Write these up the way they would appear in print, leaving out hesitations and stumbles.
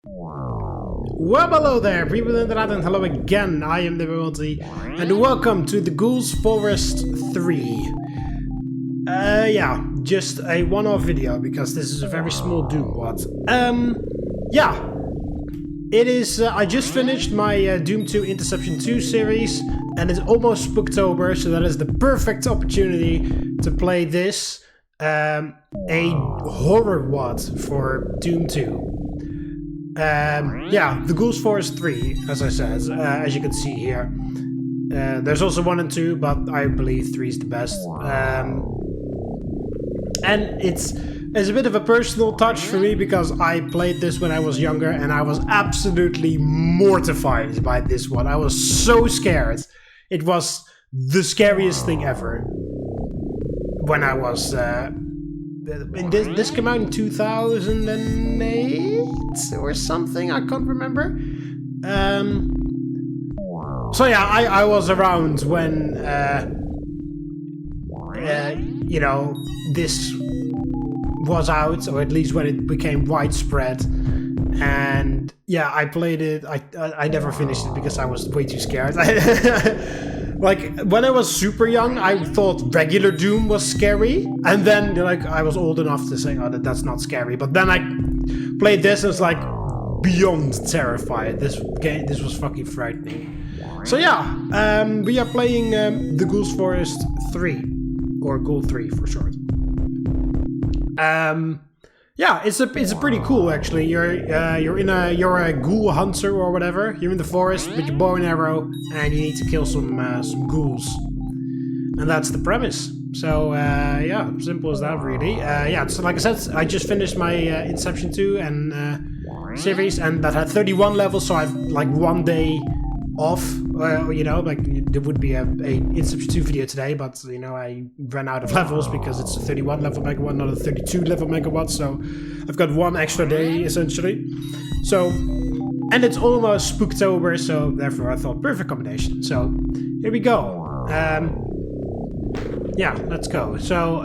Well, hello there, people in the internet, and hello again. I am TheMBmulti, and welcome to the Ghouls Forest 3. Yeah, just a one-off video because this is a very small Doom WAD. Yeah, it is. I just finished my Doom 2 Interception 2 series, and it's almost Spooktober, so that is the perfect opportunity to play this, a horror WAD for Doom 2. Yeah, the Ghouls Forest 3, as I said, as you can see here. There's also 1 and 2, but I believe 3 is the best. And it's a bit of a personal touch for me because I played this when I was younger and I was absolutely mortified by this one. I was so scared. It was the scariest thing ever. When I was... this came out in 2008 or something, I can't remember. So yeah, I was around when, you know, this was out, or at least when it became widespread. And yeah, I played it. I never finished it because I was way too scared. Like, when I was super young, I thought regular Doom was scary. And then, like, I was old enough to say, oh, that's not scary. But then I played this and it's like, beyond terrified. This was fucking frightening. So yeah, we are playing the Ghouls Forest 3. Or Ghoul 3 for short. Yeah, it's a pretty cool actually. You're a ghoul hunter or whatever. You're in the forest with your bow and arrow, and you need to kill some ghouls, and that's the premise. So yeah, simple as that really. Yeah, so like I said, I just finished my Inception 2 and series, and that had 31 levels. So I've like 1 day off. You know, like there would be a Inception 2 video today, but you know I ran out of levels because it's a 31 level Mega WAD, not a 32 level Mega WAD, so I've got 1 extra day essentially. So, and it's almost Spooktober, so therefore I thought perfect combination. So here we go. Yeah, let's go. So,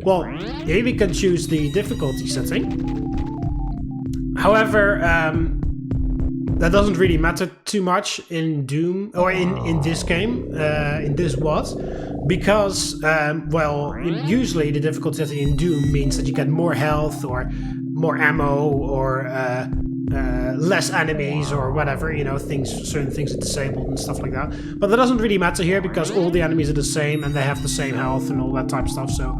well, here we can choose the difficulty setting. However, that doesn't really matter too much in Doom, or in this game, in this WAD, because, well, usually the difficulty setting in Doom means that you get more health, or more ammo, or less enemies, or whatever, you know, certain things are disabled and stuff like that. But that doesn't really matter here, because all the enemies are the same, and they have the same health and all that type of stuff, so...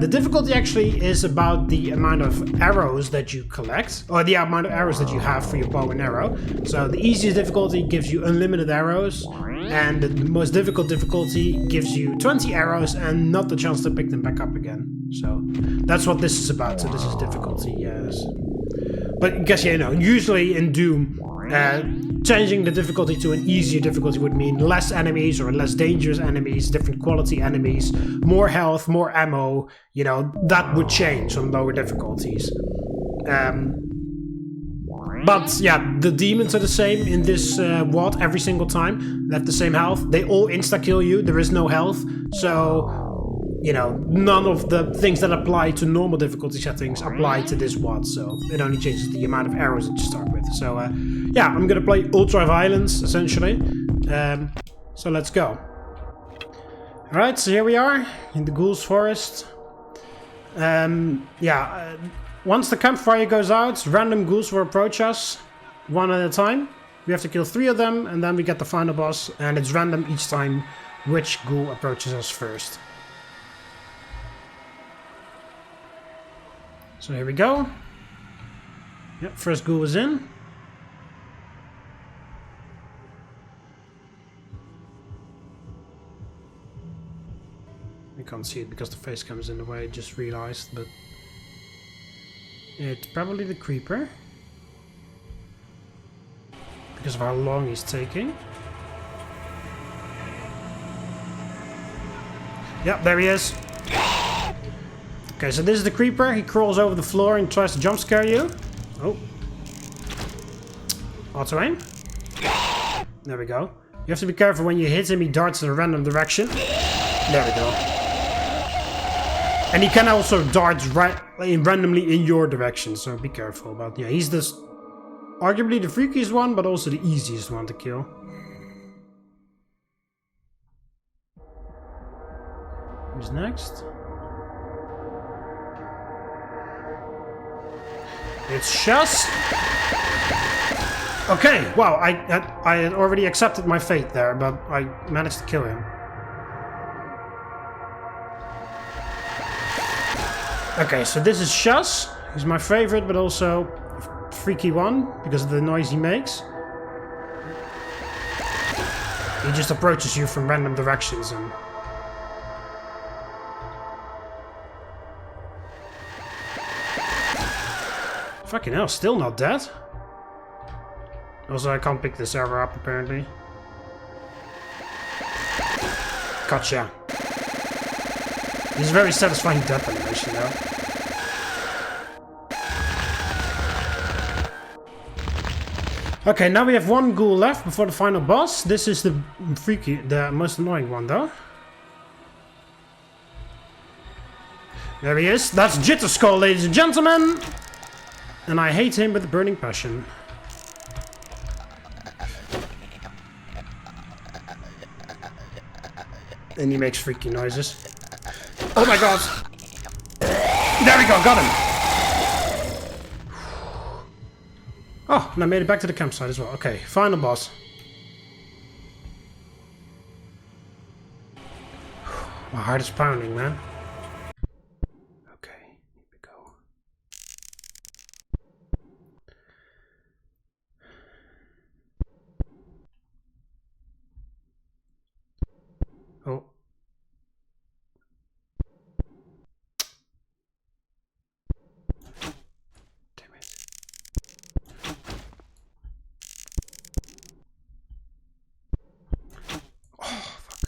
the difficulty actually is about the amount of arrows that you collect, or the amount of arrows that you have for your bow and arrow. So the easiest difficulty gives you unlimited arrows, and the most difficult difficulty gives you 20 arrows and not the chance to pick them back up again. So that's what this is about. So this is difficulty, yes. But I guess, you know, usually in Doom, changing the difficulty to an easier difficulty would mean less enemies or less dangerous enemies, different quality enemies, more health, more ammo, you know, that would change on lower difficulties. But yeah, the demons are the same in this WAD every single time. They have the same health. They all insta-kill you. There is no health. So, you know, none of the things that apply to normal difficulty settings apply to this WAD, so it only changes the amount of arrows that you start with. So, yeah, I'm gonna play Ultra Violence, essentially. So let's go. Alright, so here we are, in the Ghouls Forest. Yeah, once the campfire goes out, random ghouls will approach us, one at a time. We have to kill 3 of them, and then we get the final boss, and it's random each time which ghoul approaches us first. So here we go. Yep, first ghoul is in. I can't see it because the face cam is in the way, I just realized, but... it's probably the creeper. Because of how long he's taking. Yep, there he is. Okay, so this is the creeper. He crawls over the floor and tries to jump scare you. Oh. Auto aim. There we go. You have to be careful when you hit him, he darts in a random direction. There we go. And he can also dart randomly in your direction, so be careful. But yeah, he's the arguably the freakiest one, but also the easiest one to kill. Who's next? It's Shus. Okay, wow, I had already accepted my fate there, but I managed to kill him. Okay, so this is Shus. He's my favorite, but also a freaky one, because of the noise he makes. He just approaches you from random directions and... Fucking hell, still not dead? Also, I can't pick the server up, apparently. Gotcha. This is a very satisfying death animation, though. Okay, now we have one ghoul left before the final boss. This is the most annoying one, though. There he is. That's Jitter Skull, ladies and gentlemen! And I hate him with a burning passion. And he makes freaky noises. Oh my god! There we go, got him! Oh, and I made it back to the campsite as well. Okay, final boss. My heart is pounding, man. Okay, here we go. Oh. Damn it. Oh, fuck.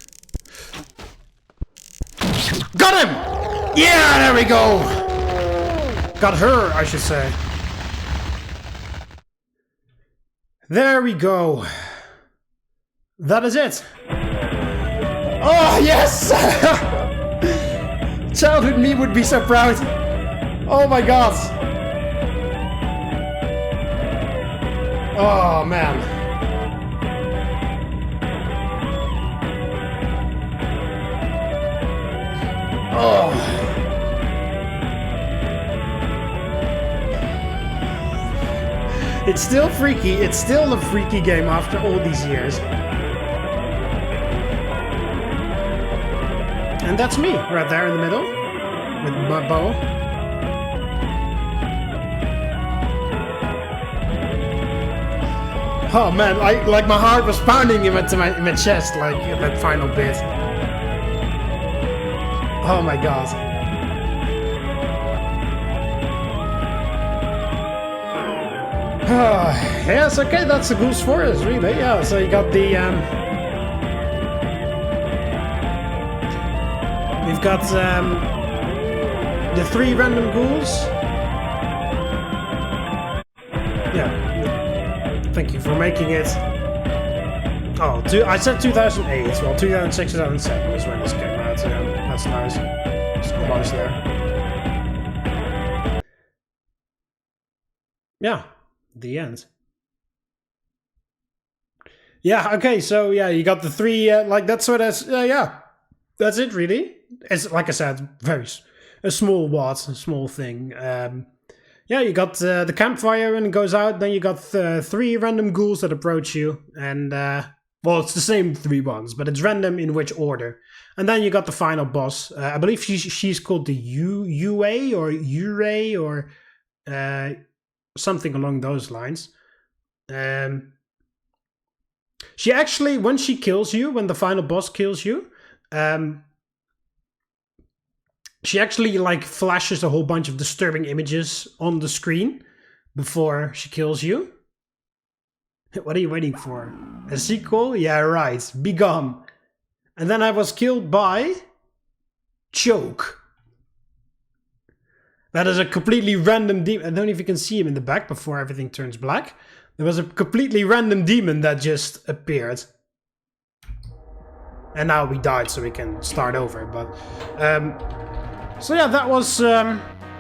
Got him! Yeah, there we go! Got her, I should say. There we go. That is it. Oh, yes! Childhood me would be so proud. Oh my god. Oh, man. Oh. It's still freaky. It's still a freaky game after all these years. And that's me, right there in the middle, with my bow. Oh man, like my heart was pounding into my chest, like in that final bit. Oh my god. Yes, okay, that's the Ghouls Forest, really. Yeah, so you got the we've got the 3 random ghouls. Yeah. Thank you for making it. Oh, I said 2008. Well, 2006, 2007 is when this came out. So yeah, that's nice. It's almost there. Yeah. The end. Yeah, okay, so yeah, you got the 3, like that's what yeah. That's it, really. It's, like I said, a small WAD, a small thing. Yeah, you got the campfire and it goes out, then you got 3 random ghouls that approach you, and, well, it's the same 3 ones, but it's random in which order. And then you got the final boss. I believe she's called the UA or Ure or something along those lines. She actually, when she kills you, when the final boss kills you, she actually like flashes a whole bunch of disturbing images on the screen before she kills you. What are you waiting for? A sequel? Yeah, right. Be gone. And then I was killed by Choke. That is a completely random demon. I don't know if you can see him in the back before everything turns black. There was a completely random demon that just appeared. And now we died, so we can start over. But so yeah, that was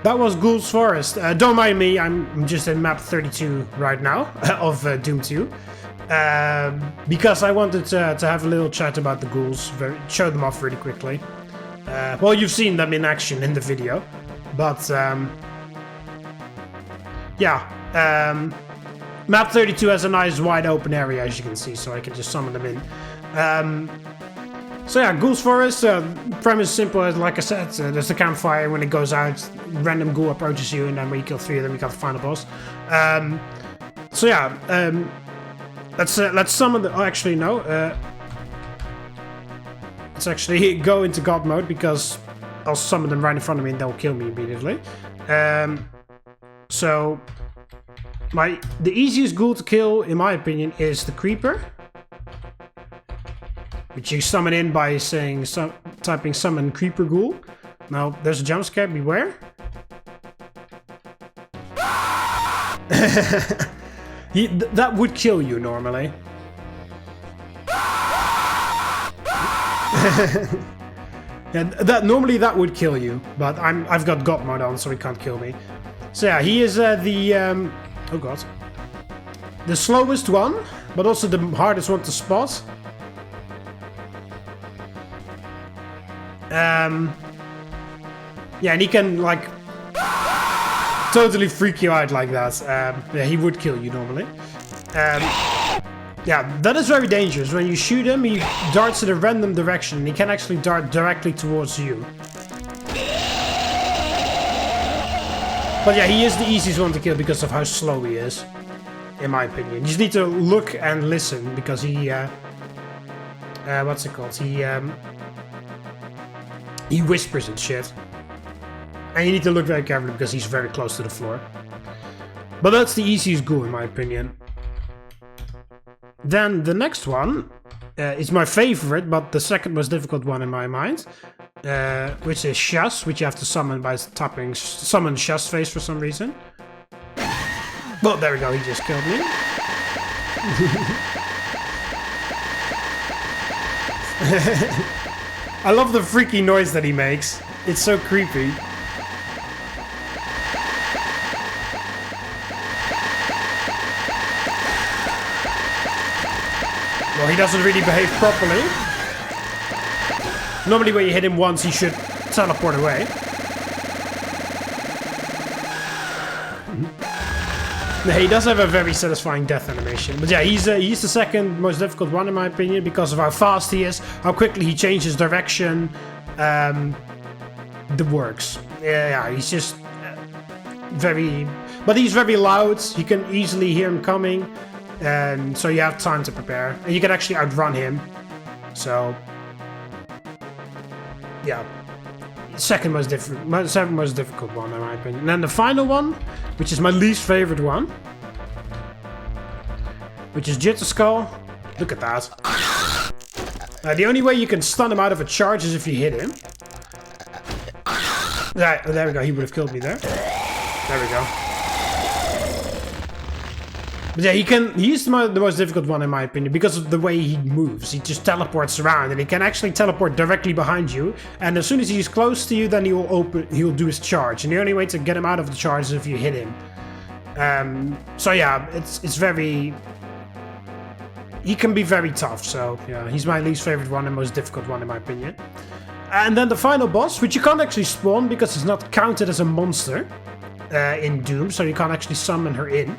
that was Ghoul's Forest. Don't mind me, I'm just in map 32 right now of Doom 2. Because I wanted to have a little chat about the ghouls, show them off really quickly. Well, you've seen them in action in the video, but yeah, map 32 has a nice wide open area, as you can see, so I can just summon them in. So yeah, Ghoul's Forest, premise is simple, like I said, there's the campfire. When it goes out, random ghoul approaches you, and then when you kill 3 of them, you got the final boss. So yeah, let's summon the... Oh, actually, no. Let's actually go into God mode, because I'll summon them right in front of me and they'll kill me immediately. So, the easiest ghoul to kill, in my opinion, is the Creeper. Which you summon in by saying, typing summon Creeper Ghoul. Now, there's a jump scare, beware. That would kill you normally. Yeah, normally that would kill you, but I've got God mode on, so he can't kill me. So yeah, he is oh god, the slowest one, but also the hardest one to spot. Yeah, and he can like totally freak you out like that. Yeah, he would kill you normally. Yeah, that is very dangerous. When you shoot him, he darts in a random direction, and he can actually dart directly towards you. But yeah, he is the easiest one to kill because of how slow he is, in my opinion. You just need to look and listen, because he, what's it called? He whispers and shit. And you need to look very carefully because he's very close to the floor. But that's the easiest ghoul in my opinion. Then the next one is my favorite, but the second most difficult one in my mind. Which is Shas, which you have to summon by tapping summon Shas face for some reason. Well, there we go, he just killed me. I love the freaky noise that he makes. It's so creepy. Well, he doesn't really behave properly. Normally when you hit him once, he should teleport away. Yeah, he does have a very satisfying death animation. But yeah, he's the second most difficult one in my opinion, because of how fast he is, how quickly he changes direction. The works. Yeah, he's just very... But he's very loud, you can easily hear him coming. So you have time to prepare. And you can actually outrun him. So... yeah. Second most difficult one in my opinion. And then the final one, which is my least favorite one, which is Jitter Skull. Look at that. The only way you can stun him out of a charge is if you hit him. There we go, he would have killed me there. There we go. But yeah, he's the most difficult one in my opinion, because of the way he moves. He just teleports around, and he can actually teleport directly behind you. And as soon as he's close to you, then he'll do his charge. And the only way to get him out of the charge is if you hit him. So yeah, it's very... He can be very tough, so yeah, he's my least favorite one and most difficult one in my opinion. And then the final boss, which you can't actually spawn because it's not counted as a monster in Doom, so you can't actually summon her in.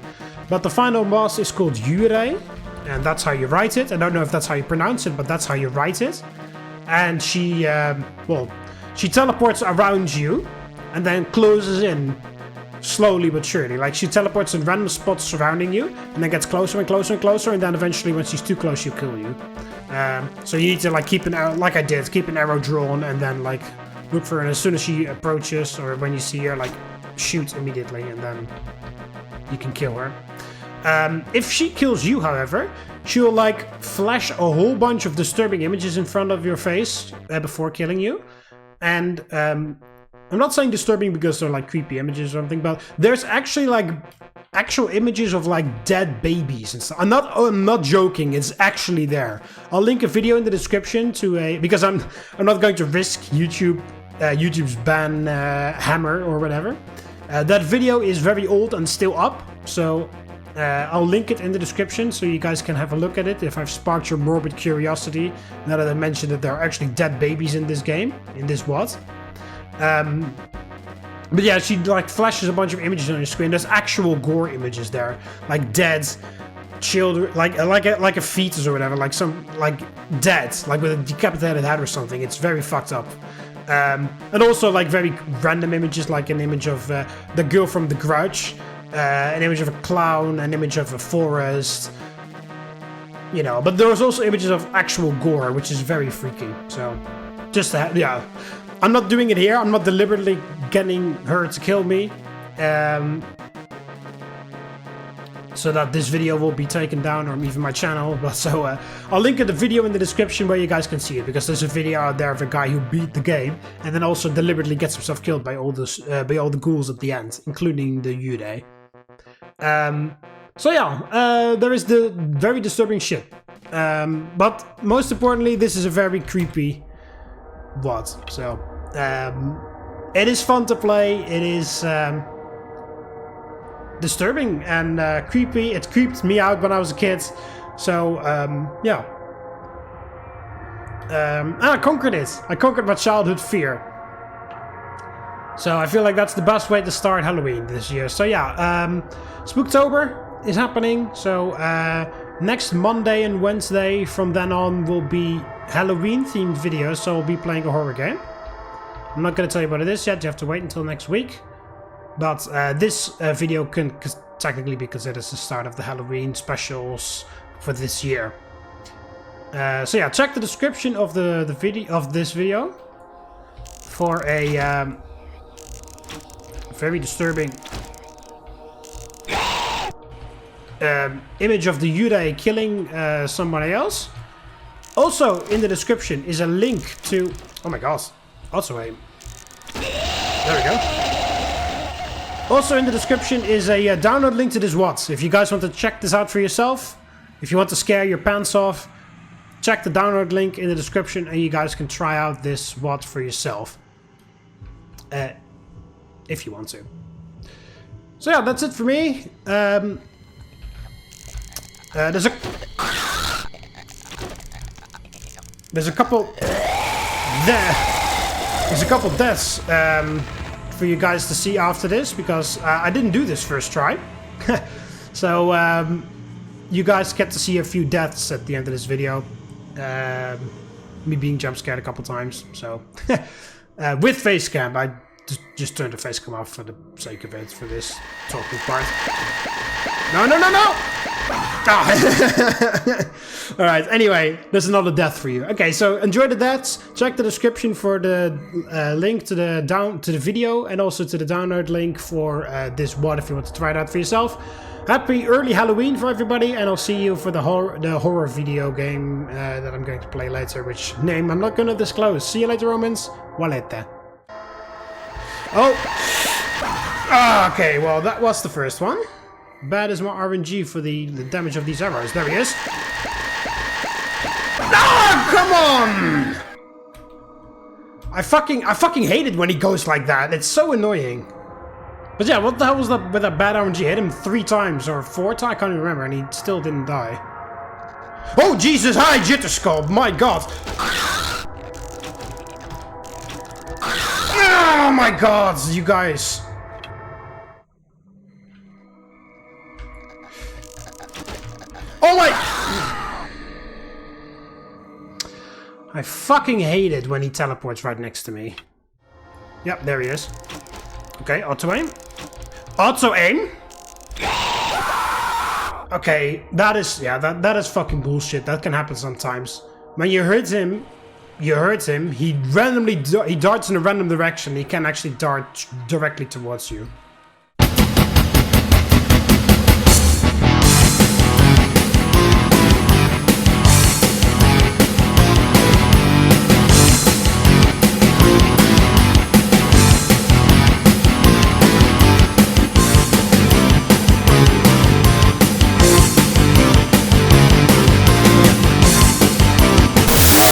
But the final boss is called Yurei, and that's how you write it. I don't know if that's how you pronounce it, but that's how you write it. And she teleports around you, and then closes in slowly but surely. Like, she teleports in random spots surrounding you, and then gets closer and closer and closer, and then eventually when she's too close, she'll kill you. So you need to, like, keep an arrow, like I did, keep an arrow drawn, and then, like, look for her, and as soon as she approaches, or when you see her, like, shoot immediately, and then you can kill her. If she kills you, however, she'll like flash a whole bunch of disturbing images in front of your face before killing you. And I'm not saying disturbing because they're like creepy images or something, but there's actually like actual images of like dead babies and stuff. I'm not joking, it's actually there. I'll link a video in the description to because I'm not going to risk YouTube's ban hammer or whatever. That video is very old and still up, so I'll link it in the description so you guys can have a look at it if I've sparked your morbid curiosity, now that I mentioned that there are actually dead babies in this game, in this WAD. But yeah, she like flashes a bunch of images on your screen. There's actual gore images there, like dead children, like a fetus or whatever, like dead, like with a decapitated head or something. It's very fucked up. And also like very random images, like an image of the girl from The Grudge, an image of a clown, an image of a forest, you know. But there's also images of actual gore, which is very freaky. So just that, yeah. I'm not doing it here. I'm not deliberately getting her to kill me, so that this video will be taken down, or even my channel. But so I'll link the video in the description where you guys can see it, because there's a video out there of a guy who beat the game and then also deliberately gets himself killed by all the ghouls at the end, including the Avete. So yeah, there is the very disturbing shit. But most importantly, this is a very creepy WAD. So it is fun to play. It is disturbing and creepy. It creeped me out when I was a kid. So yeah, I conquered it. I conquered my childhood fear. So I feel like that's the best way to start Halloween this year. So yeah, Spooktober is happening. So next Monday and Wednesday from then on will be Halloween themed videos. So I'll be playing a horror game. I'm not going to tell you what it is yet. You have to wait until next week. But this video can technically be considered as the start of the Halloween specials for this year. So yeah, check the description of the video of this video for a very disturbing image of the Avete killing somebody else. Also in the description is a link to, oh my god, also aim. There we go. Also in the description is a download link to this WAD. If you guys want to check this out for yourself, if you want to scare your pants off, check the download link in the description and you guys can try out this WAD for yourself. If you want to. So yeah, that's it for me. There's a couple There's a couple deaths for you guys to see after this, because I didn't do this first try. So you guys get to see a few deaths at the end of this video. Me being jump scared a couple times. So with face cam, I just turned the face cam off for the sake of it, for this talking part. No, no, no, no! Ah. Alright, anyway, there's another death for you. Okay, so enjoy the deaths. Check the description for the link to the video, and also to the download link for this WAD if you want to try it out for yourself. Happy early Halloween for everybody, and I'll see you for the horror video game that I'm going to play later, which name I'm not going to disclose. See you later, Romans. Walete. Oh! Okay, well, that was the first one. Bad is my RNG for the damage of these arrows. There he is. Ah, come on! I fucking hate it when he goes like that. It's so annoying. But yeah, what the hell was that with that bad RNG? I hit him 3 times or 4 times, I can't even remember, and he still didn't die. Oh Jesus, hi Jitter Skull, my god! Oh my god, you guys! Oh my! I fucking hate it when he teleports right next to me. Yep, there he is. Okay, auto aim. Auto aim? Okay, that is, yeah, that is fucking bullshit. That can happen sometimes. When you hurt him, he randomly, he darts in a random direction. He can actually dart directly towards you.